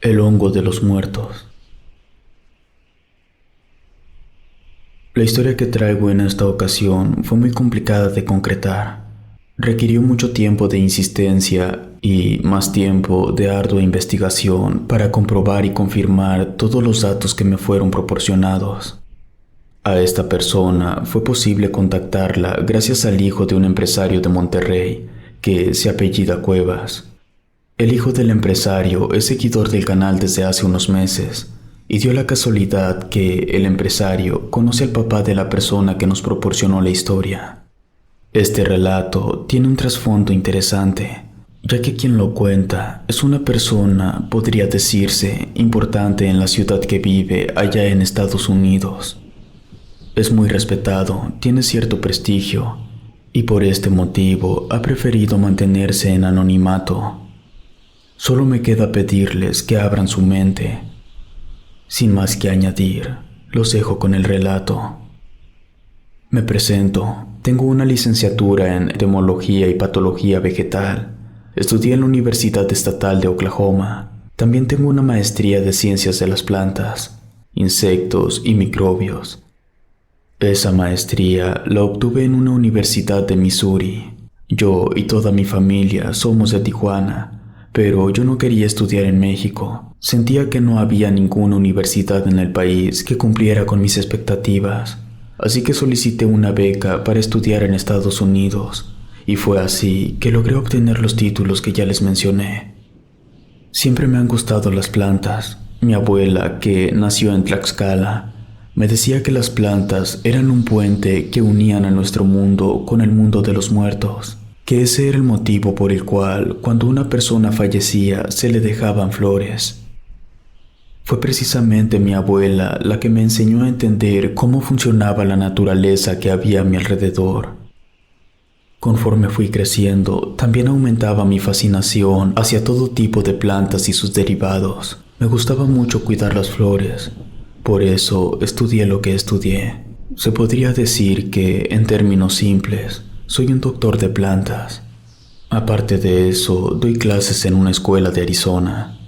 El hongo de los muertos. La historia que traigo en esta ocasión fue muy complicada de concretar. Requirió mucho tiempo de insistencia y más tiempo de ardua investigación para comprobar y confirmar todos los datos que me fueron proporcionados. A esta persona fue posible contactarla gracias al hijo de un empresario de Monterrey que se apellida Cuevas. El hijo del empresario es seguidor del canal desde hace unos meses y dio la casualidad que el empresario conoce al papá de la persona que nos proporcionó la historia. Este relato tiene un trasfondo interesante, ya que quien lo cuenta es una persona, podría decirse, importante en la ciudad que vive allá en Estados Unidos. Es muy respetado, tiene cierto prestigio y por este motivo ha preferido mantenerse en anonimato. Solo me queda pedirles que abran su mente. Sin más que añadir, los dejo con el relato. Me presento. Tengo una licenciatura en entomología y patología vegetal. Estudié en la Universidad Estatal de Oklahoma. También tengo una maestría de ciencias de las plantas, insectos y microbios. Esa maestría la obtuve en una universidad de Missouri. Yo y toda mi familia somos de Tijuana. Pero yo no quería estudiar en México. Sentía que no había ninguna universidad en el país que cumpliera con mis expectativas. Así que solicité una beca para estudiar en Estados Unidos. Y fue así que logré obtener los títulos que ya les mencioné. Siempre me han gustado las plantas. Mi abuela, que nació en Tlaxcala, me decía que las plantas eran un puente que unían a nuestro mundo con el mundo de los muertos. Que ese era el motivo por el cual, cuando una persona fallecía, se le dejaban flores. Fue precisamente mi abuela la que me enseñó a entender cómo funcionaba la naturaleza que había a mi alrededor. Conforme fui creciendo, también aumentaba mi fascinación hacia todo tipo de plantas y sus derivados. Me gustaba mucho cuidar las flores. Por eso estudié lo que estudié. Se podría decir que, en términos simples, soy un doctor de plantas. Aparte de eso, doy clases en una escuela de Arizona.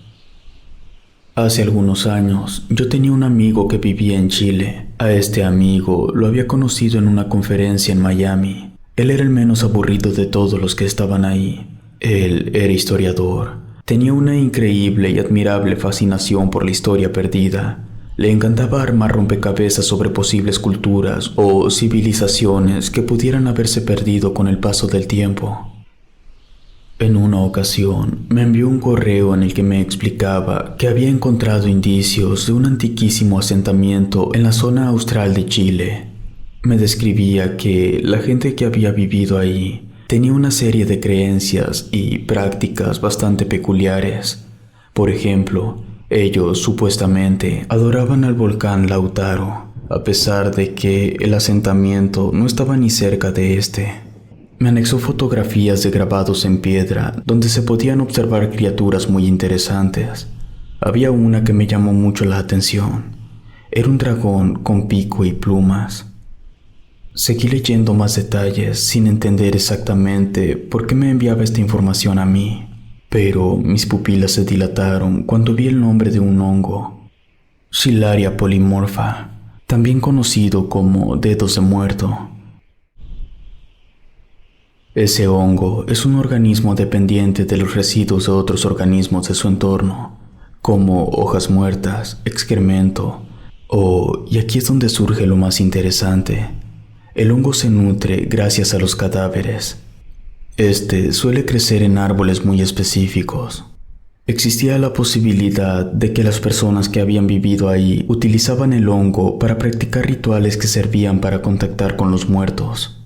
Hace algunos años, yo tenía un amigo que vivía en Chile. A este amigo lo había conocido en una conferencia en Miami. Él era el menos aburrido de todos los que estaban ahí. Él era historiador. Tenía una increíble y admirable fascinación por la historia perdida. Le encantaba armar rompecabezas sobre posibles culturas o civilizaciones que pudieran haberse perdido con el paso del tiempo. En una ocasión, me envió un correo en el que me explicaba que había encontrado indicios de un antiquísimo asentamiento en la zona austral de Chile. Me describía que la gente que había vivido ahí tenía una serie de creencias y prácticas bastante peculiares. Por ejemplo, ellos supuestamente adoraban al volcán Lautaro, a pesar de que el asentamiento no estaba ni cerca de este. Me anexó fotografías de grabados en piedra donde se podían observar criaturas muy interesantes. Había una que me llamó mucho la atención. Era un dragón con pico y plumas. Seguí leyendo más detalles sin entender exactamente por qué me enviaba esta información a mí. Pero mis pupilas se dilataron cuando vi el nombre de un hongo, Xylaria polymorpha, también conocido como dedos de muerto. Ese hongo es un organismo dependiente de los residuos de otros organismos de su entorno, como hojas muertas, excremento, y aquí es donde surge lo más interesante, el hongo se nutre gracias a los cadáveres. Este suele crecer en árboles muy específicos. Existía la posibilidad de que las personas que habían vivido ahí utilizaban el hongo para practicar rituales que servían para contactar con los muertos.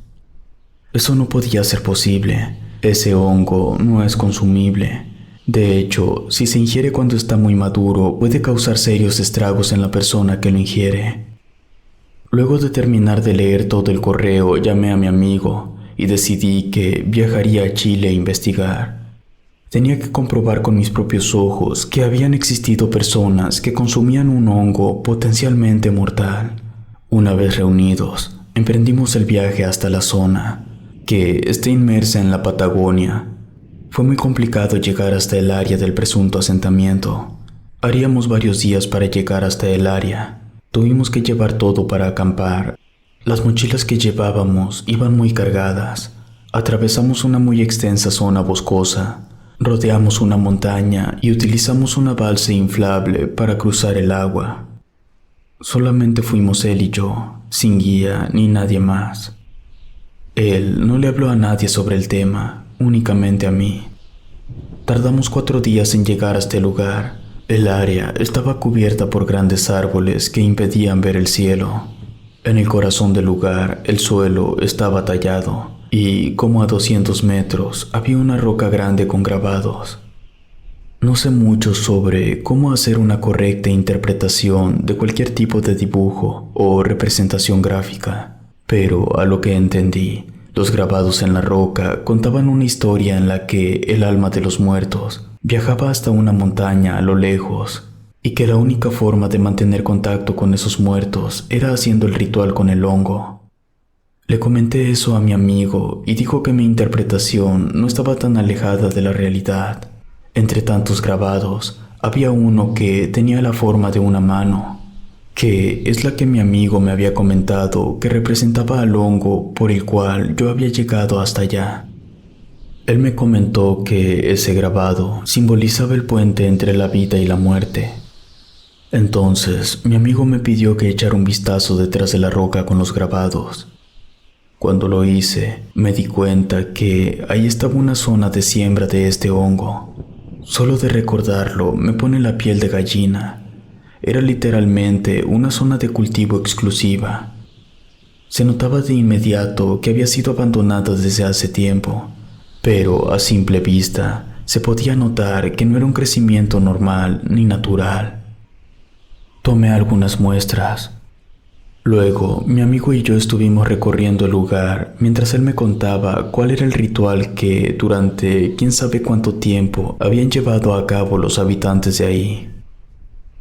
Eso no podía ser posible. Ese hongo no es consumible. De hecho, si se ingiere cuando está muy maduro, puede causar serios estragos en la persona que lo ingiere. Luego de terminar de leer todo el correo, llamé a mi amigo y decidí que viajaría a Chile a investigar. Tenía que comprobar con mis propios ojos que habían existido personas que consumían un hongo potencialmente mortal. Una vez reunidos, emprendimos el viaje hasta la zona, que está inmersa en la Patagonia. Fue muy complicado llegar hasta el área del presunto asentamiento. Haríamos varios días para llegar hasta el área. Tuvimos que llevar todo para acampar. Las mochilas que llevábamos iban muy cargadas. Atravesamos una muy extensa zona boscosa. Rodeamos una montaña y utilizamos una balsa inflable para cruzar el agua. Solamente fuimos él y yo, sin guía ni nadie más. Él no le habló a nadie sobre el tema, únicamente a mí. Tardamos 4 días en llegar a este lugar. El área estaba cubierta por grandes árboles que impedían ver el cielo. En el corazón del lugar, el suelo estaba tallado y, como a 200 metros, había una roca grande con grabados. No sé mucho sobre cómo hacer una correcta interpretación de cualquier tipo de dibujo o representación gráfica, pero a lo que entendí, los grabados en la roca contaban una historia en la que el alma de los muertos viajaba hasta una montaña a lo lejos y que la única forma de mantener contacto con esos muertos era haciendo el ritual con el hongo. Le comenté eso a mi amigo y dijo que mi interpretación no estaba tan alejada de la realidad. Entre tantos grabados, había uno que tenía la forma de una mano, que es la que mi amigo me había comentado que representaba al hongo por el cual yo había llegado hasta allá. Él me comentó que ese grabado simbolizaba el puente entre la vida y la muerte. Entonces, mi amigo me pidió que echara un vistazo detrás de la roca con los grabados. Cuando lo hice, me di cuenta que ahí estaba una zona de siembra de este hongo. Solo de recordarlo me pone la piel de gallina. Era literalmente una zona de cultivo exclusiva. Se notaba de inmediato que había sido abandonada desde hace tiempo, pero a simple vista se podía notar que no era un crecimiento normal ni natural. Tomé algunas muestras. Luego, mi amigo y yo estuvimos recorriendo el lugar mientras él me contaba cuál era el ritual que durante quién sabe cuánto tiempo habían llevado a cabo los habitantes de ahí.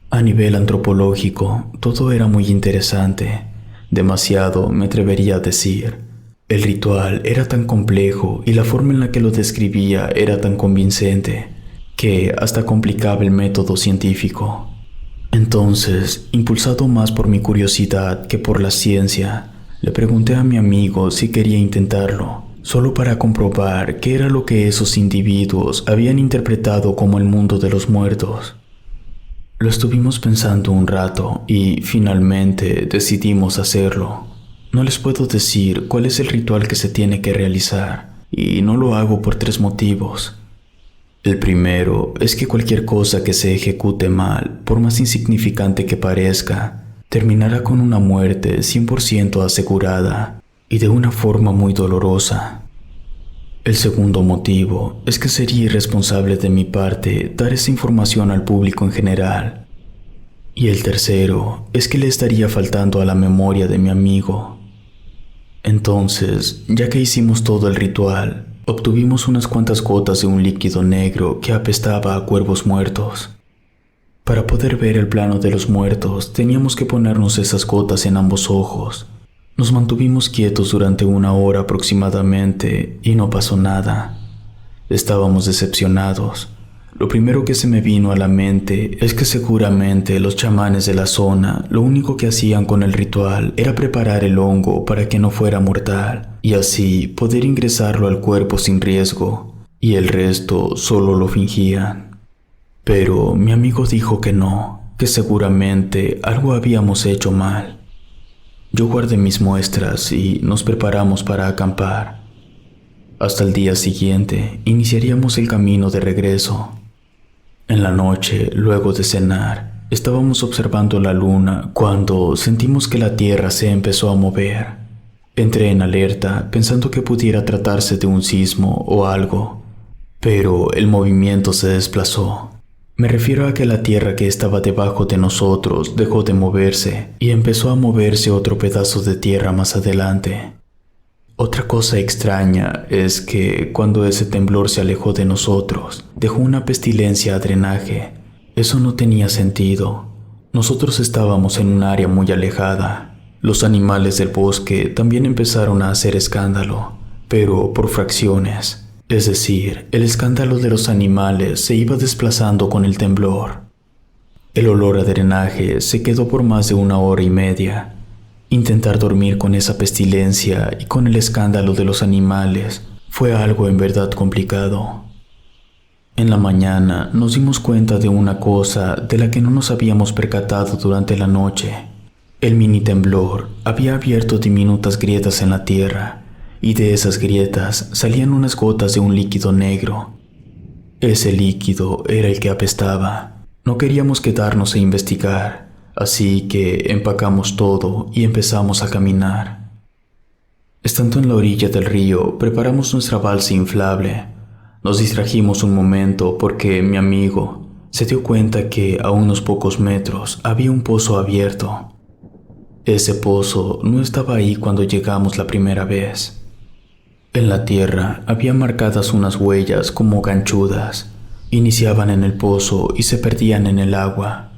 A nivel antropológico, todo era muy interesante, demasiado me atrevería a decir. El ritual era tan complejo y la forma en la que lo describía era tan convincente que hasta complicaba el método científico. Entonces, impulsado más por mi curiosidad que por la ciencia, le pregunté a mi amigo si quería intentarlo, solo para comprobar qué era lo que esos individuos habían interpretado como el mundo de los muertos. Lo estuvimos pensando un rato y finalmente decidimos hacerlo. No les puedo decir cuál es el ritual que se tiene que realizar, y no lo hago por 3 motivos. El primero es que cualquier cosa que se ejecute mal, por más insignificante que parezca, terminará con una muerte 100% asegurada y de una forma muy dolorosa. El segundo motivo es que sería irresponsable de mi parte dar esa información al público en general. Y el tercero es que le estaría faltando a la memoria de mi amigo. Entonces, ya que hicimos todo el ritual, obtuvimos unas cuantas gotas de un líquido negro que apestaba a cuervos muertos. Para poder ver el plano de los muertos, teníamos que ponernos esas gotas en ambos ojos. Nos mantuvimos quietos durante 1 hora aproximadamente y no pasó nada. Estábamos decepcionados. Lo primero que se me vino a la mente es que seguramente los chamanes de la zona lo único que hacían con el ritual era preparar el hongo para que no fuera mortal y así poder ingresarlo al cuerpo sin riesgo, y el resto solo lo fingían. Pero mi amigo dijo que no, que seguramente algo habíamos hecho mal. Yo guardé mis muestras y nos preparamos para acampar. Hasta el día siguiente iniciaríamos el camino de regreso. En la noche, luego de cenar, estábamos observando la luna cuando sentimos que la tierra se empezó a mover. Entré en alerta pensando que pudiera tratarse de un sismo o algo, pero el movimiento se desplazó. Me refiero a que la tierra que estaba debajo de nosotros dejó de moverse y empezó a moverse otro pedazo de tierra más adelante. Otra cosa extraña es que cuando ese temblor se alejó de nosotros, dejó una pestilencia a drenaje. Eso no tenía sentido. Nosotros estábamos en un área muy alejada. Los animales del bosque también empezaron a hacer escándalo, pero por fracciones. Es decir, el escándalo de los animales se iba desplazando con el temblor. El olor a drenaje se quedó por más de 1 hora y media. Intentar dormir con esa pestilencia y con el escándalo de los animales fue algo en verdad complicado. En la mañana nos dimos cuenta de una cosa de la que no nos habíamos percatado durante la noche. El mini temblor había abierto diminutas grietas en la tierra, y de esas grietas salían unas gotas de un líquido negro. Ese líquido era el que apestaba. No queríamos quedarnos a investigar, así que empacamos todo y empezamos a caminar. Estando en la orilla del río, preparamos nuestra balsa inflable. Nos distrajimos un momento porque mi amigo se dio cuenta que a unos pocos metros había un pozo abierto. Ese pozo no estaba ahí cuando llegamos la primera vez. En la tierra había marcadas unas huellas como ganchudas. Iniciaban en el pozo y se perdían en el agua.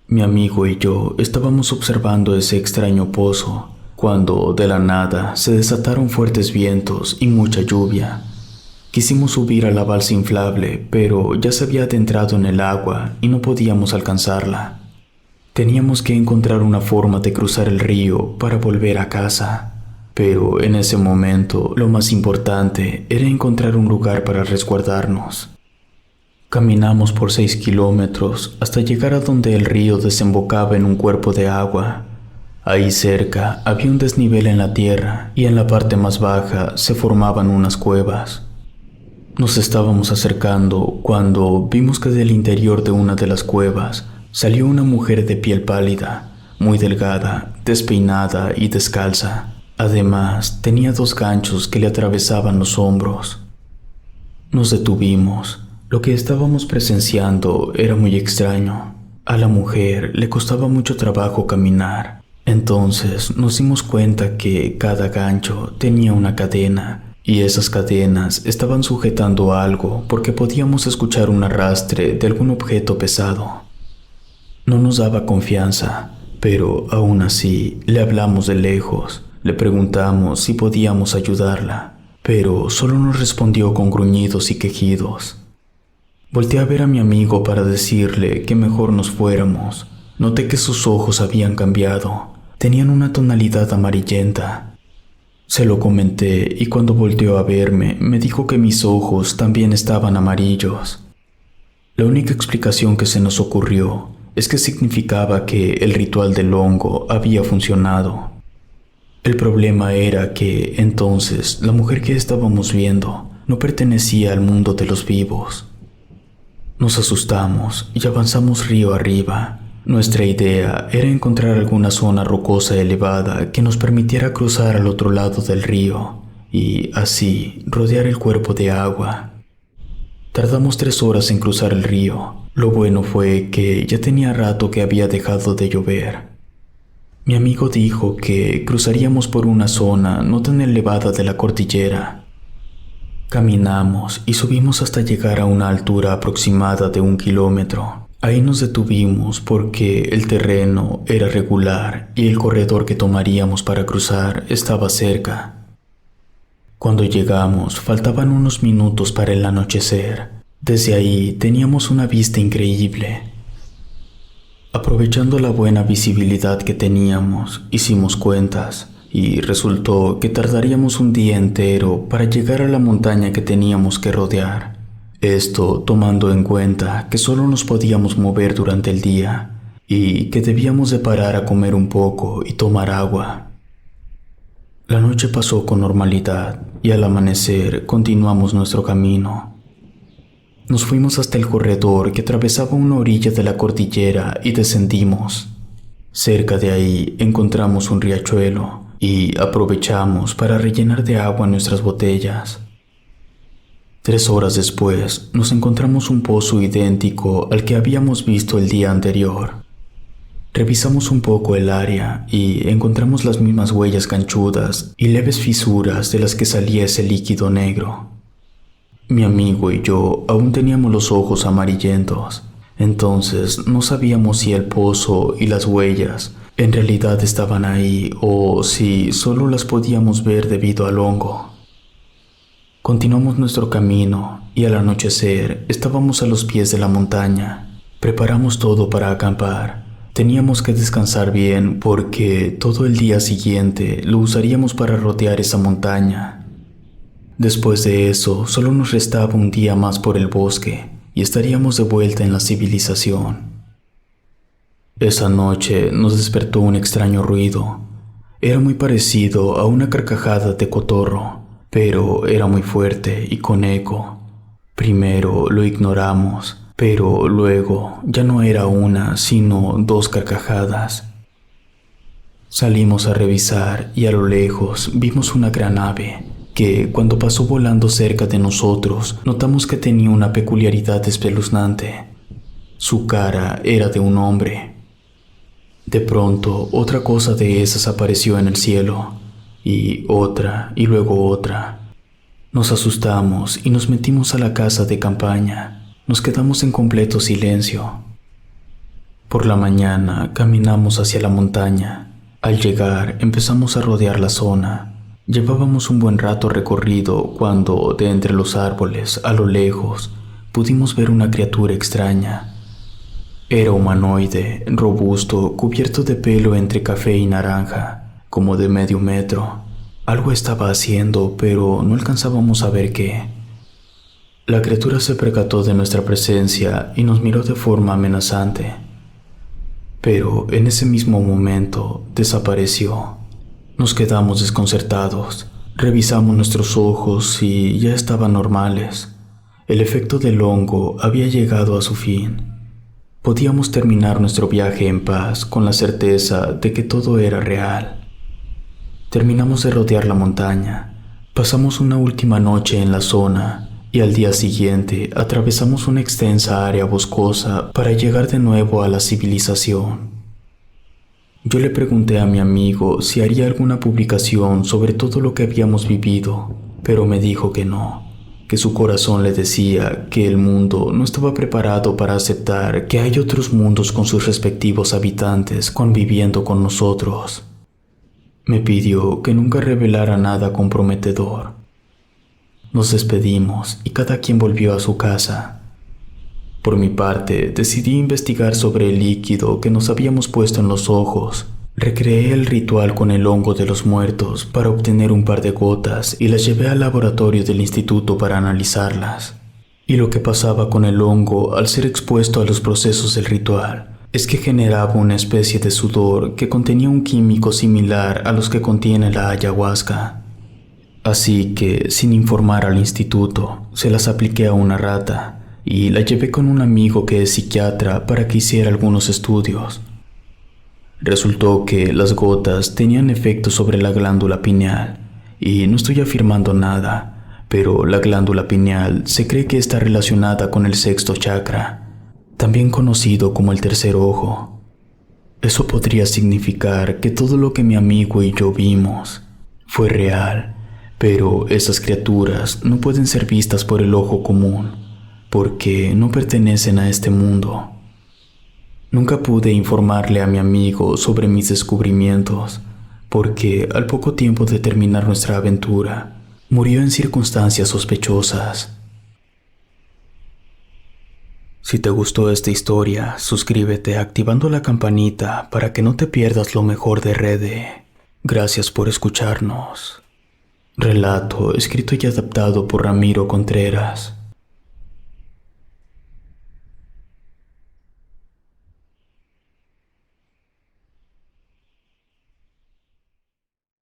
Mi amigo y yo estábamos observando ese extraño pozo cuando de la nada se desataron fuertes vientos y mucha lluvia. Quisimos subir a la balsa inflable, pero ya se había adentrado en el agua y no podíamos alcanzarla. Teníamos que encontrar una forma de cruzar el río para volver a casa, pero en ese momento lo más importante era encontrar un lugar para resguardarnos. Caminamos por 6 kilómetros hasta llegar a donde el río desembocaba en un cuerpo de agua. Ahí cerca había un desnivel en la tierra y en la parte más baja se formaban unas cuevas. Nos estábamos acercando cuando vimos que del interior de una de las cuevas salió una mujer de piel pálida, muy delgada, despeinada y descalza. Además, tenía 2 ganchos que le atravesaban los hombros. Nos detuvimos. Lo que estábamos presenciando era muy extraño. A la mujer le costaba mucho trabajo caminar. Entonces nos dimos cuenta que cada gancho tenía una cadena. Y esas cadenas estaban sujetando algo porque podíamos escuchar un arrastre de algún objeto pesado. No nos daba confianza, pero aún así le hablamos de lejos. Le preguntamos si podíamos ayudarla, pero solo nos respondió con gruñidos y quejidos. Volteé a ver a mi amigo para decirle que mejor nos fuéramos. Noté que sus ojos habían cambiado. Tenían una tonalidad amarillenta. Se lo comenté y cuando volteó a verme, me dijo que mis ojos también estaban amarillos. La única explicación que se nos ocurrió es que significaba que el ritual del hongo había funcionado. El problema era que, entonces, la mujer que estábamos viendo no pertenecía al mundo de los vivos. Nos asustamos y avanzamos río arriba. Nuestra idea era encontrar alguna zona rocosa elevada que nos permitiera cruzar al otro lado del río y, así, rodear el cuerpo de agua. Tardamos 3 horas en cruzar el río. Lo bueno fue que ya tenía rato que había dejado de llover. Mi amigo dijo que cruzaríamos por una zona no tan elevada de la cordillera. Caminamos y subimos hasta llegar a una altura aproximada de 1 kilómetro. Ahí nos detuvimos porque el terreno era regular y el corredor que tomaríamos para cruzar estaba cerca. Cuando llegamos, faltaban unos minutos para el anochecer. Desde ahí teníamos una vista increíble. Aprovechando la buena visibilidad que teníamos, hicimos cuentas y resultó que tardaríamos un día entero para llegar a la montaña que teníamos que rodear. Esto tomando en cuenta que solo nos podíamos mover durante el día y que debíamos de parar a comer un poco y tomar agua. La noche pasó con normalidad y al amanecer continuamos nuestro camino. Nos fuimos hasta el corredor que atravesaba una orilla de la cordillera y descendimos. Cerca de ahí encontramos un riachuelo y aprovechamos para rellenar de agua nuestras botellas. 3 horas después, nos encontramos un pozo idéntico al que habíamos visto el día anterior. Revisamos un poco el área y encontramos las mismas huellas ganchudas y leves fisuras de las que salía ese líquido negro. Mi amigo y yo aún teníamos los ojos amarillentos, entonces no sabíamos si el pozo y las huellas en realidad estaban ahí o si solo las podíamos ver debido al hongo. Continuamos nuestro camino y al anochecer estábamos a los pies de la montaña, Preparamos todo para acampar. Teníamos que descansar bien porque todo el día siguiente lo usaríamos para rodear esa montaña. Después de eso, solo nos restaba un día más por el bosque y estaríamos de vuelta en la civilización. Esa noche nos despertó un extraño ruido. Era muy parecido a una carcajada de cotorro, pero era muy fuerte y con eco. Primero lo ignoramos, pero luego ya no era una, sino dos carcajadas. Salimos a revisar y a lo lejos vimos una gran ave que, cuando pasó volando cerca de nosotros, notamos que tenía una peculiaridad espeluznante. Su cara era de un hombre. De pronto, otra cosa de esas apareció en el cielo, y otra, y luego otra. Nos asustamos y nos metimos a la casa de campaña. Nos quedamos en completo silencio. Por la mañana caminamos hacia la montaña. Al llegar, empezamos a rodear la zona. Llevábamos un buen rato recorrido cuando, de entre los árboles, a lo lejos, pudimos ver una criatura extraña. Era humanoide, robusto, cubierto de pelo entre café y naranja, como de medio metro. Algo estaba haciendo, pero no alcanzábamos a ver qué. La criatura se percató de nuestra presencia y nos miró de forma amenazante. Pero en ese mismo momento desapareció. Nos quedamos desconcertados. Revisamos nuestros ojos y ya estaban normales. El efecto del hongo había llegado a su fin. Podíamos terminar nuestro viaje en paz con la certeza de que todo era real. Terminamos de rodear la montaña. Pasamos una última noche en la zona y al día siguiente atravesamos una extensa área boscosa para llegar de nuevo a la civilización. Yo le pregunté a mi amigo si haría alguna publicación sobre todo lo que habíamos vivido, pero me dijo que no, que su corazón le decía que el mundo no estaba preparado para aceptar que hay otros mundos con sus respectivos habitantes conviviendo con nosotros. Me pidió que nunca revelara nada comprometedor. Nos despedimos y cada quien volvió a su casa. Por mi parte, decidí investigar sobre el líquido que nos habíamos puesto en los ojos. Recreé el ritual con el hongo de los muertos para obtener un par de gotas y las llevé al laboratorio del instituto para analizarlas. Y lo que pasaba con el hongo al ser expuesto a los procesos del ritual es que generaba una especie de sudor que contenía un químico similar a los que contiene la ayahuasca. Así que, sin informar al instituto, se las apliqué a una rata y la llevé con un amigo que es psiquiatra para que hiciera algunos estudios. Resultó que las gotas tenían efecto sobre la glándula pineal, y no estoy afirmando nada, pero la glándula pineal se cree que está relacionada con el sexto chakra, también conocido como el tercer ojo. Eso podría significar que todo lo que mi amigo y yo vimos fue real, pero esas criaturas no pueden ser vistas por el ojo común, porque no pertenecen a este mundo. Nunca pude informarle a mi amigo sobre mis descubrimientos, porque al poco tiempo de terminar nuestra aventura, murió en circunstancias sospechosas. Si te gustó esta historia, suscríbete activando la campanita para que no te pierdas lo mejor de Rede. Gracias por escucharnos. Relato escrito y adaptado por Ramiro Contreras.